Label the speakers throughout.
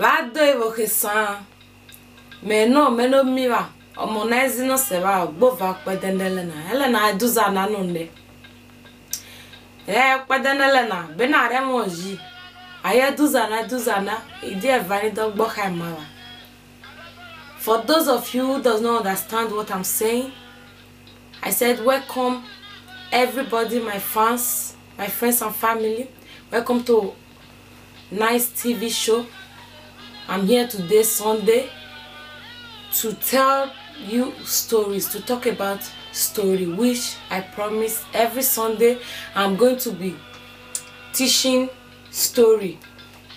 Speaker 1: va do evocação meno miwa omonezi no seba gbova kpedenele na elena duza na nonde kpedenele na benare moji aye duza na idi evani do gboka mawa. For those of you who does not understand what I'm saying, I said welcome everybody, my fans, my friends and family. Welcome to nice TV show. I'm here today, Sunday, to tell you stories, to talk about story, which I promise every Sunday I'm going to be teaching story,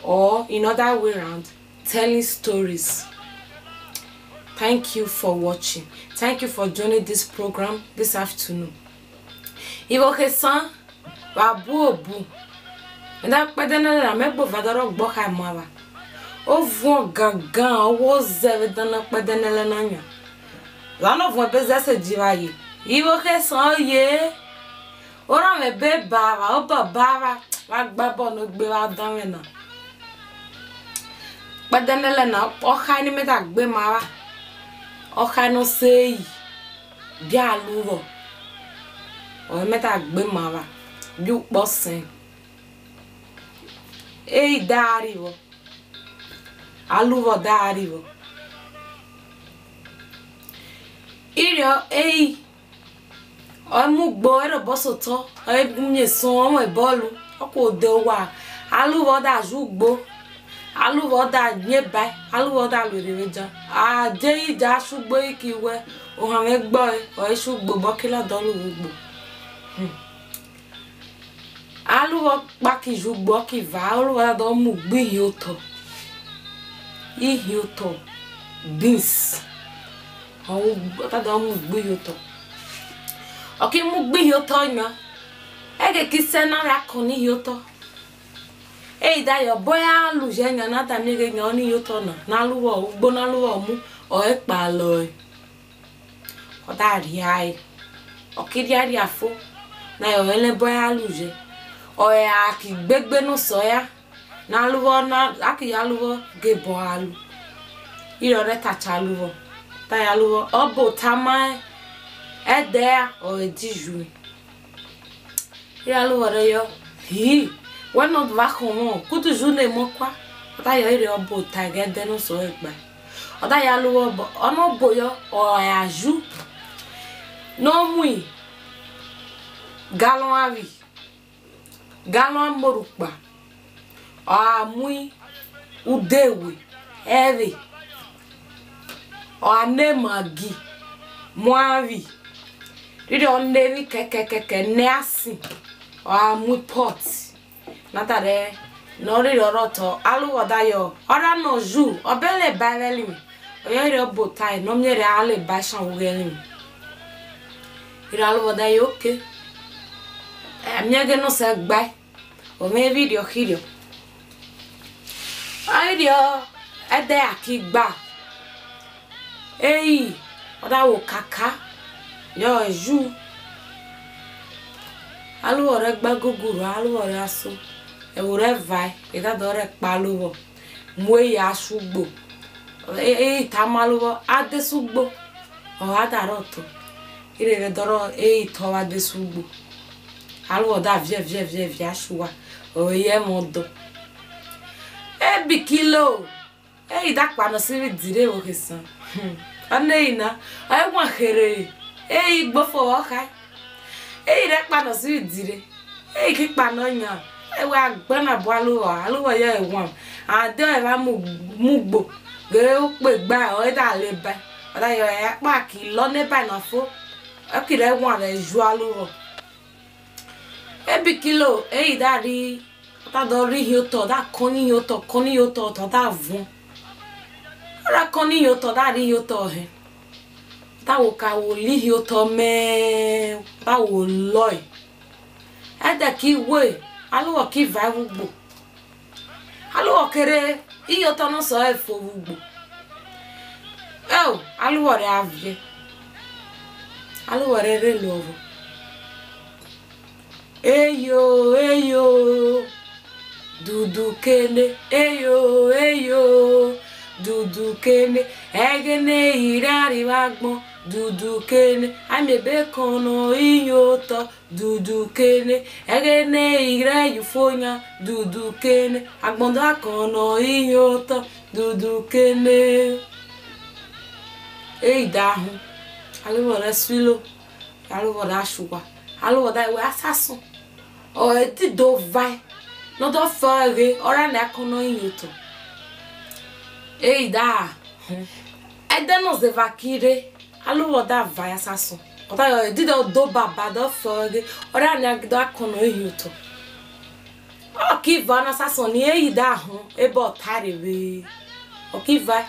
Speaker 1: or in other way around, telling stories. Thank you for watching. Thank you for joining this program this afternoon. Ivocação wabu nda kpedenele na mebo vadaro gboka mawa. Ovo gangan owo zeve dana kpedenele na nya. Lano vo beze se divaye. Ivocação ye. Ora me be baba, oba baba, wa gbabo no gbe wa dan me na. Kpedenele na oka ni me da gbe mawa. Oka no sei bia luwo. O meta gbe mawa bi uposen dariwo aluwo dariwo irio o mu gbo ero bosoto o bunye son o bolu o ko de wa aluwo da jugbo aluwo da nyeba aluwo da loreweja de ija sugbo ikiwe o han me gbo o sugbo bokila dolu gbogbo aluwo paki jugbo ki va aluwo da mu gbi yoto ihioto beans o ta da mu gbi yoto o ki mu gbi yoto yan ege ki se na ra kon ni yoto da yo boya alu je yan na ta mi ge yan ni yoto na aluwo ugbo na aluwo mu o pa lo o da ri ai o ki ri ari afo na yo ele boya aluje o ya ki gbegbe no soya na aluwo na aki aluwo ge bo alu iro re ta chaluwo ta ya aluwo obo tama ede o ediju iro aluwo re yo hi we not va como kutu june mo kwa ta yo ire obo ta ge de no so egba o ta ya aluwo bo ono boyo o ya ju no mui galon avi galon morukpa amui udewe eve o anemagi moavi ri on nevi keke neasi o amui pot natare no ri roto aluwo dayo ora no ju obele baveli o yere obotai no mere ale bashan wugeli ri aluwo dayo okay. Amiage no se gba o me video hirio aidio ede akigba oda wo kaka yo ju alu ore gba gogoro alu ore aso e ore vai e da dore paluwo mu ya asugbo tamaluwo adesugbo o adaroto ire doro to adesugbo alu da vie ashuwa o ye modo bikilo da pa no si dire o kesan aneina ai wa khere gbofo o kai re pa no si dire ki pa no yan wa gbona bo aluwo ye won ade e ba mugbo ge o pe gba o da le ba o da yo ya pa ki lo ne ba na fo o ki re won re ju aluwo bikilo dari ta do ri yoto da koni yoto to da vun ora koni yoto da ri yoto he ta wo ka wo li yoto me ta wo loy ada ki we aluwo ki va ugbo aluwo kere yoto no so e fo ugbo aluwo re avie aluwo re lovo eyo dudu kene eyo dudu kene egene irari wagbon dudu kene amebe kono iyoto dudu kene egene ire yufonya dudu kene agbonda kono iyoto dudu kene dahu alubora swilo alubora shuwa alubora we asasun o eti do vai no do fare ora na kono iyoto da edeno zevakire alubora vai asasun ota yo edi do baba do fare ora na do kono iyoto o ki va na asasun ni dahu ebo tarewe o ki va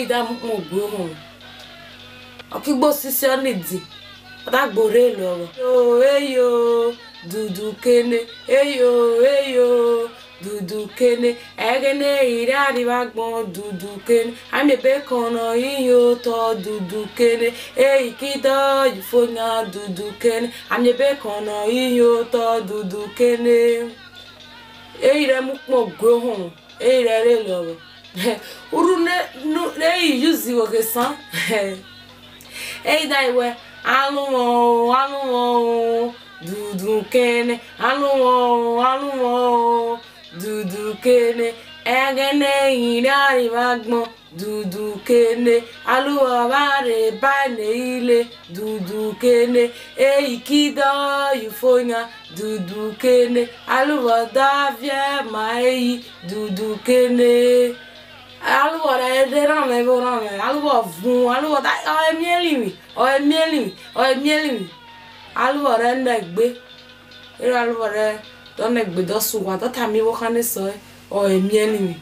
Speaker 1: da mo gbo okigbo sisi onidi oda gbore loro eyo dudu kene eyo dudu kene egene irari wagbon dudu kene amebe kono iyo to dudu kene kido yufonya dudu kene amebe kono iyo to dudu kene ire mu po grohun ire re loro uru ne use wo gesan daiwe alumo dudu kene alumo dudu kene egene irari wagbon dudu kene aluwa bare bane ile dudu kene kido yufonya dudu kene aluwa davie mai dudu kene alubora ederame borame alubo vun alubo da o emielimi alubora negbe era alubora do negbe do suwa do tami wo kan so o emielimi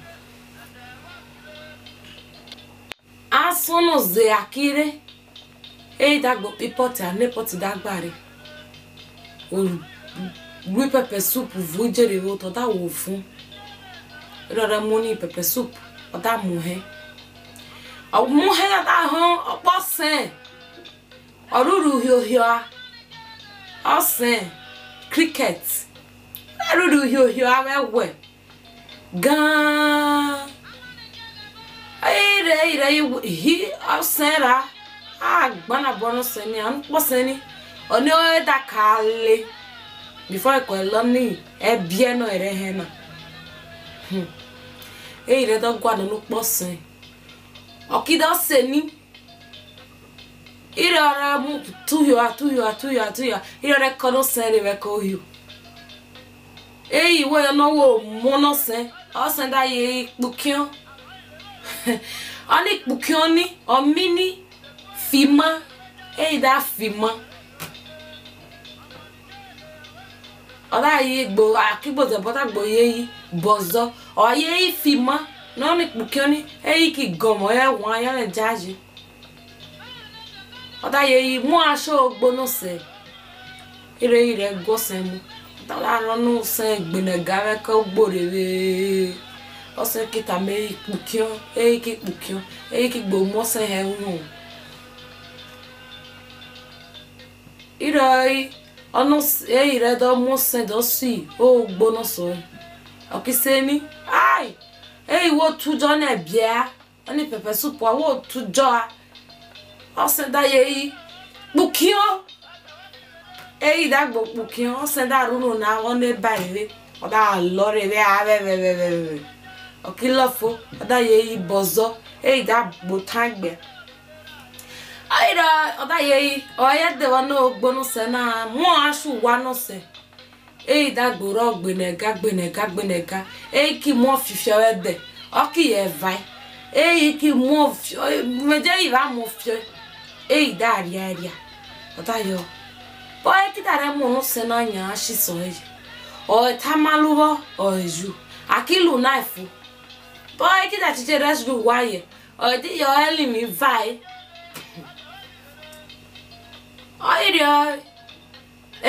Speaker 1: asono ze akire dagbo pipoti ane poti dagbare o gbe pepper soup vujere wo to da wo fun era moni pepper soup oda muhe da hon oposen oruru hiohio osen cricket oruru hiohio awewe gan ire hi osera agbana bono seni an poseni oni o da kale before ko loni e bie no ere hena ire do gwa no posen okida seni ire ora mu tuyo ire re kono seni we ko yu wo no wo mono sen o sen da ye pukion ani pukion ni o mini fima da fima oda ye gbo akigbo ze bota gbo ye bozo o ye fima no ni pukioni ki gomo ya won ya le jaji oda ye mu aso gbono se ire go sen mu ta la ronu se gbenega we ko gborewe o se kita me pukion ki gbo mo se he unu ire ono ire do mo se do si o gbono so okiseni ai wo tujo na bia oni pepper soup wo tujo o se da ye pukion dagbo pukion o se da runu na won ne baile o da lore we ave okilofo o da ye bozo da botagbe oda ye oya de wa no gbonu se na mo asu wa no se dagboro gbenega ki mo fifie we de o ki ye vai ki mo meje iva mo fie da ria oda yo boy ki dare mo no se na nya shi so o tamaluwo o eju akilu knife boy ki da tije rescue waye o di yo elimi vai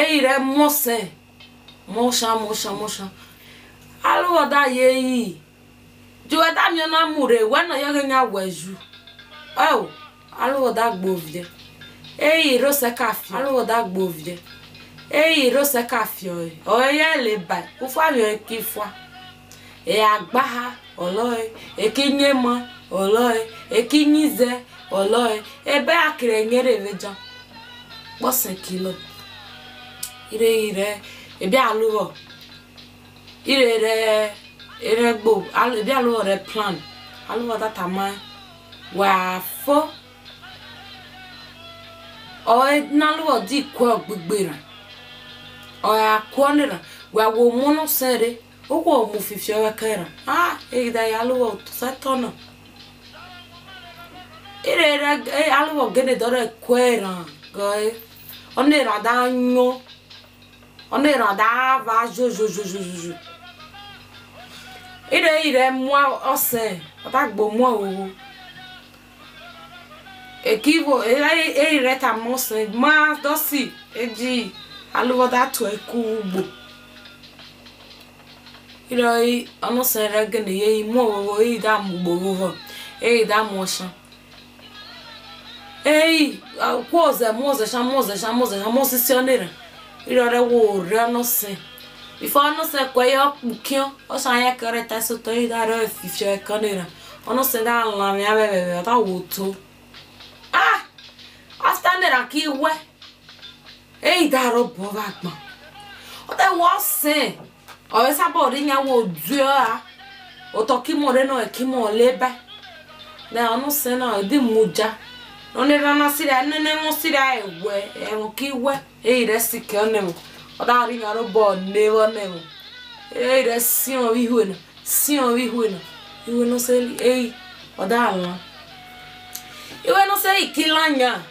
Speaker 1: ire mose mosha alu oda ye ju eda mi na mure we no yo nya weju alu oda gbovie rose cafe alu oda gbovie rose cafe o ye le ba ufa mi kifwa e agbaha oloi e kinyema oloi e kinyize oloi ebe akire nyere veja bose kilo ire ebi aluwo ire gbo ebi aluwo re plan aluwo data ma wa fo o naluwo di ko gbegbera o ya ko nira wa wo mono sere o ko mu fifi o kera e da ya aluwo to satona ire aluwo gene dore kwera goy onira da nyo onira da va jo ire moi ose ota gbo mo o ekivo ire ta mo se ma dosi eji aluwo da to eku gbo ire ono se regene ye mo o da mo gbo da mo shan kwoze moze sionera irore wo re no se before no se kwe yo kukio o san ya kare ta so to ida re fifio kanera ono se da la mi abebe ta woto after nera ki we da ro bo ba gbon o te wo se o e sabo ri nya wo du o to ki mo re no e ki mo leba na ono se na di muja one rana sira nene mo sira ewe e ki we ire sike onemo oda ri ngaro bo nevo nemo ire sion wi hueno iwe no se oda ala iwe no se ikilanya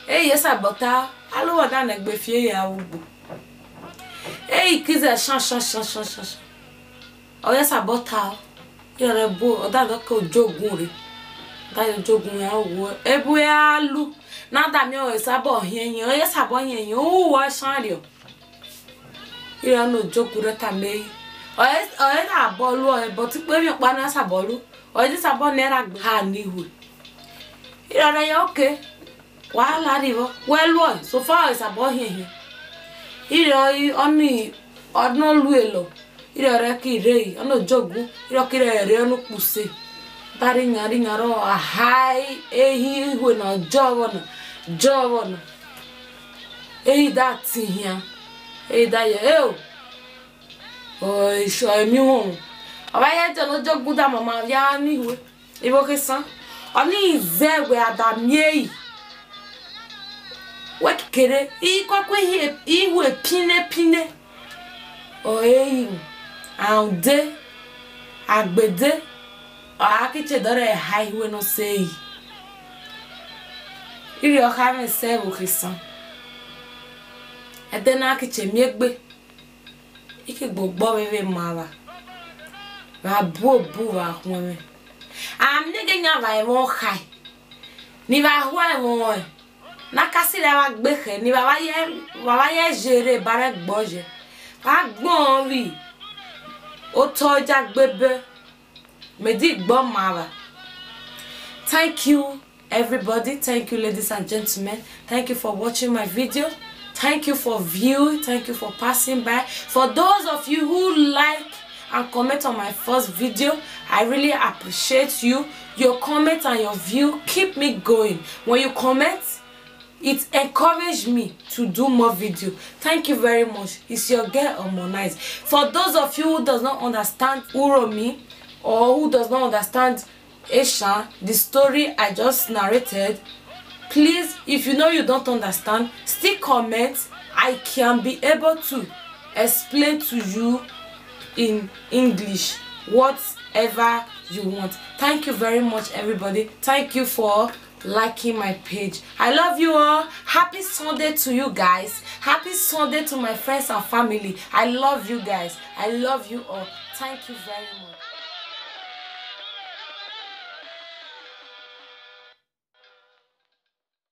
Speaker 1: yesa bota alu oda na gbe fie ya ugbo kize shan o yesa bota yore bo oda do ko jogun re tayo jogun ya wo ebu ya lu na da mi o sabo hienyin o ye sabo hienyin o wa sanrio ira no jogun re ta mei o ye na bolu o but pe mi pa na sabolu o ye sabo nera ha ni hu ira re okay wa la rivo well o so far o sabo hienyin ira oni odno lu elo ira re ki re ono jogun ira ki re ono puse tari ngaro ahai ehi we na jowo ehi da tinya ehi da ye o sho mi won aba ye je no jogu da mama ya ni we ibo ke san oni zewe adamiei we kere kwa ihu pine o ehi ande agbede akiche dore highway no sei iri o ka me se bo kisan edena akiche mi egbe ike gbogbo bebe mara ba bu wa hweme am ne genya va e mo khai ni va hwa e mo na kasi la wa gbe khe ni baba ye jere bare gboje ba gbon ri o toja gbebe Thank you everybody, thank you ladies and gentlemen, thank you for watching my video, thank you for viewing, thank you for passing by. For those of you who like and comment on my first video, I really appreciate you. Your comment and your view keep me going. When you comment, it encourages me to do more video. Thank you very much. It's your girl Harmonize. For those of you who does not understand Uromi or who does not understand Eshan, the story I just narrated, please, if you know you don't understand, still comment. I can be able to explain to you in English whatever you want. Thank you very much everybody. Thank you for liking my page. I love you all. Happy Sunday to you guys. Happy Sunday to my friends and family. I love you guys. I love you all. Thank you very much.